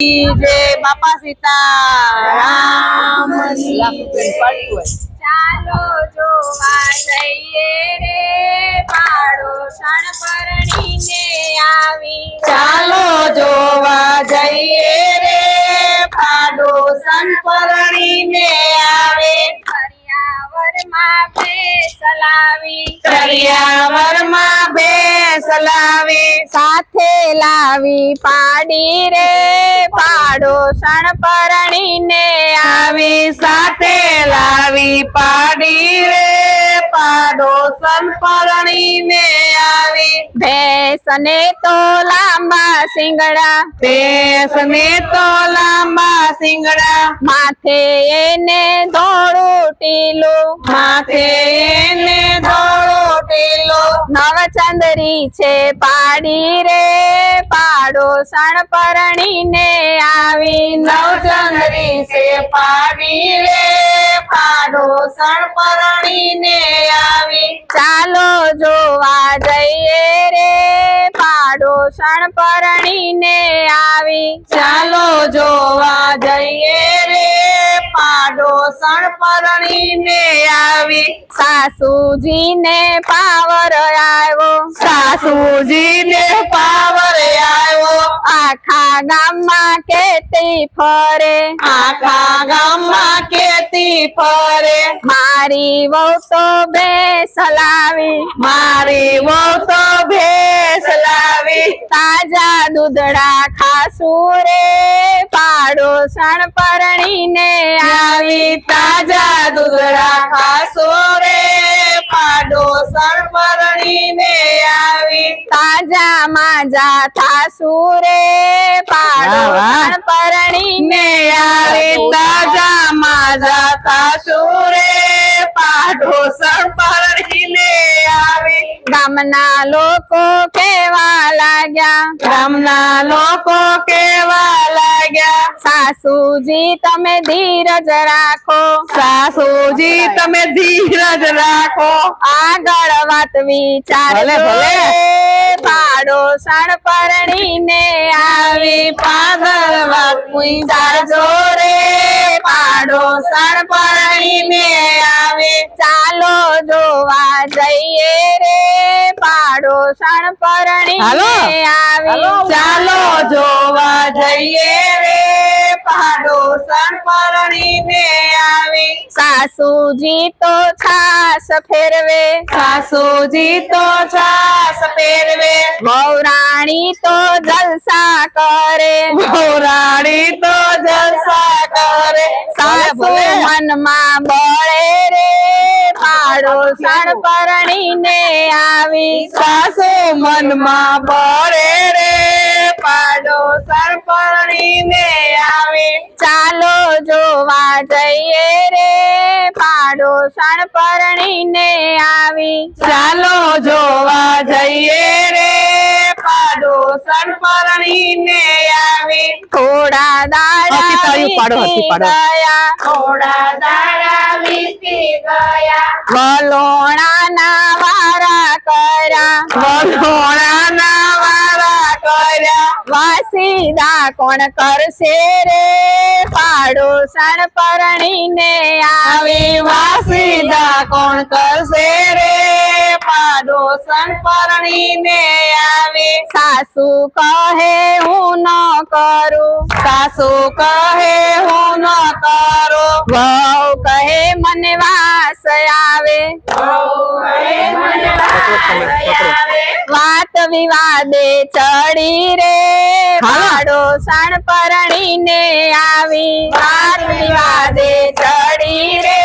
जय बापा सीताराम। ચાલો જોવા જઈએ રે પાડોશણ પરણીને આવી. ચાલો જોવા જઈએ રે પાડોશણ પરણીને આવે. કરિયાવરમાં ભેંસ લાવી. કરિયાવરમાં ભેંસ લાવી. સાથે લાવી પાડી રે પાડોશણ પરણીને આવી. સાથે લાવી પાડી રે પાડોશણ પરણીને આવી. ભેંસને તો લાંબા શિંગડા. ભેંસને તો લાંબા શિંગડા. માથે એને ધોળું ટીલું. માથે એને ધોળો ટીલો. નવચંદરી છે પાડી રે પાડોશણ પરણીને આવી. નવચંદરી છે પાડી રે પાડોશણ પરણીને આવી. ચાલો જોવા જઈએ રે પાડોશણ પરણીને આવી. ચાલો જોવા જઈએ રે પાડોશણ પરણીને આવી. સાસુજીને પાવર આવ્યો. સાસુજીને પાવર આવ્યો. આખા ગામમાં કેતી ફરે. આખા ગામમાં કેતી ફરે. મારી વહુ તો ભેંસ લાવી. મારી વહુ તો ભેંસ લાવી. તાજા દૂધડા ખાસું રે પાડોશણ પરણીને આવી. તાજા દૂધડા ખાસો રે પાડોશણ પરણીને આવી. તાજા માજા થાસું રે પાડોશણ પરણીને આવી. આવી. તાજા માજા થાસુ રે પાડોશણ પરણીને આવી. ગામના લોકો કેવા લાગ્યા. ગામના લોકો કેવા લાગ્યા. સાસુજી તમે ધીરજ રાખો. સાસુજી તમે ધીરજ રાખો. આગળ વાત વિચારજો ભલે. રે પાડોશણ પરણીને આવી. પાગલ વાત વિચારજો રે પાડોશણ પરણીને આવે. ચાલો જોવા જઈએ રે પાડોશણ પરણીને આવી. ચાલો જોવા જઈએ રે પાડોશણ પરણીને આવી. સાસુજી તો છાસ ફેરવે. સાસુજી તો છાસ પહેરવે. વહુરાણી તો જલસા કરે. વહુરાણી તો જલસા કરે. સાસુ મનમાં બળે રે પાડોશણ પરણીને આવી. સાસુ મનમાં બળે રે પાડોશણ પરણીને આવે. ચાલો જોવા જઈએ રે પાડોશણ પરણીને આવી. ચાલો જોવા જઈએ રે પાડોશણ પરણીને આવી. થોડા દાડા વીતી ગયા. થોડા દાડા વીતી ગયા. વલોણાના વારા કર્યા. વલોણાના વારા કર્યા. વાસીદા કોણ કરશે રે પાડોશણ પરણીને આવી. આવી. વાસીદા કોણ કરશે રે પાડોશણ પરણીને આવી. સાસુ કહે હું ન કરું. સાસુ કહે હું ન કરું. વહુ કહે મને વાસ આવે. વાત વિવાદે ચડી રે પાડોશણ પરણીને આવી. વાત વિવાદે ચડી રે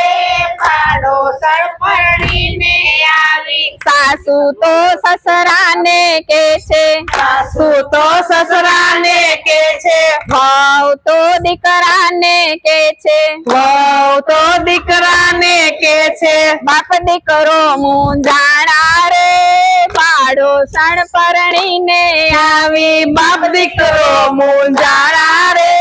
પાડોશણ પરણીને આવી. સાસુ તો સસરાને કે છે. સાસુ તો સસરાને કે છે. વહુ તો દીકરાને કે છે. વહુ તો દીકરાને કે છે. બાપ દીકરો મૂંઝાણા રે પાડોશણ પરણીને આવી. બાપ દીકરો મૂંઝાણા રે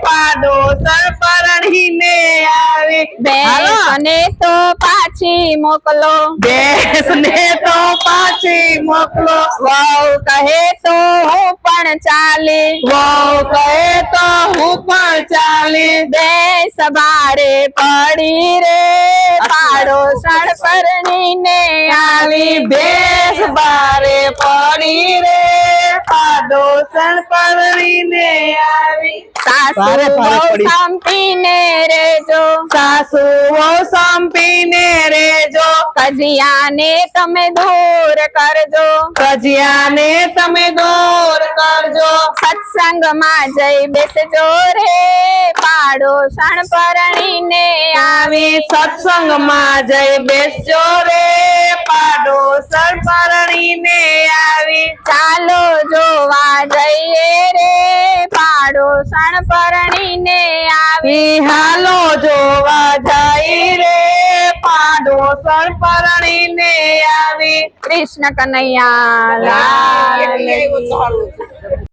પાડોશણ પરણીને પરણીને આવી. હાલો. બેસને તો પાછી મોકલો બેસને તો પાછી મોકલો. વહુ કહે તો હું પણ ચાલી વહુ કહે તો હું પણ ચાલી. દેશ ભારે પડી રે પાડોશણ પરણીને આવી ભેસ બારે પડી રે પાડોશણ પરણીને આવી. સાસુ ભારે ભારે વહુ પડી. સંપીને રેજો સાસુ વહુ સંપીને રેજો. કજિયાને તમે દૂર કરજો કજિયાને તમે દૂર કરજો. સત્સંગમાં જઈ બેસજો રે પાડોશણ પરણીને આવી સત્સંગમાં જઈ બેસજો રે પાડોશણ પરણીને આવી. ચાલો જોવા જઈએ રે પાડોશણ પરણીને આવી હાલો જોવા જઈ રે પાડોશણ પરણીને આવી. કૃષ્ણ કનૈયા લાલ કી.